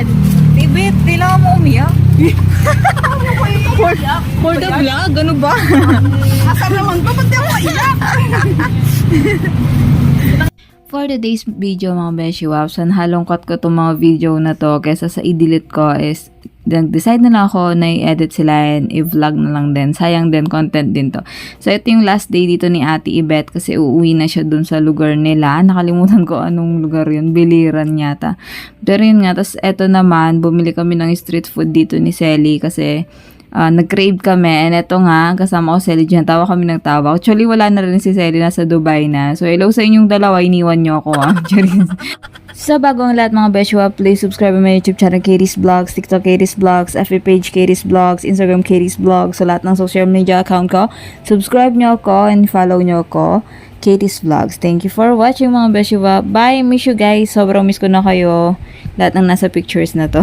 Eden. Tibet, kailangan mo umiyak. For the vlog, ano ba? Asa naman ba? Ba't di ako iyak? For today's video mga beshi waps, halongkat ko itong mga video na to kesa sa i-delete ko is nag-decide na lang ako na i-edit sila and i-vlog na lang din. Sayang din, content din to. So ito yung last day dito ni Ate Ibet kasi uuwi na siya dun sa lugar nila. Nakalimutan ko anong lugar yun. Biliran yata. Pero yun nga, tapos eto naman, bumili kami ng street food dito ni Selly kasi nag-crave kami and eto nga, kasama ko Selly dyan, tawa kami ng tawa. Actually, wala na rin si Selly, nasa Dubai na. So, hello sa inyong dalawa, iniwan nyo ako Sa bago ang lahat mga Beshwa, please subscribe to my YouTube channel, Katie's Vlogs, TikTok Katie's Vlogs, FB page Katie's Vlogs, Instagram Katie's Vlogs, sa lahat ng social media account ko. Subscribe nyo ako and follow nyo ako, Katie's Vlogs. Thank you for watching mga Beshwa. Bye, miss you guys. Sobrang miss ko na kayo. Lahat ng nasa pictures na to.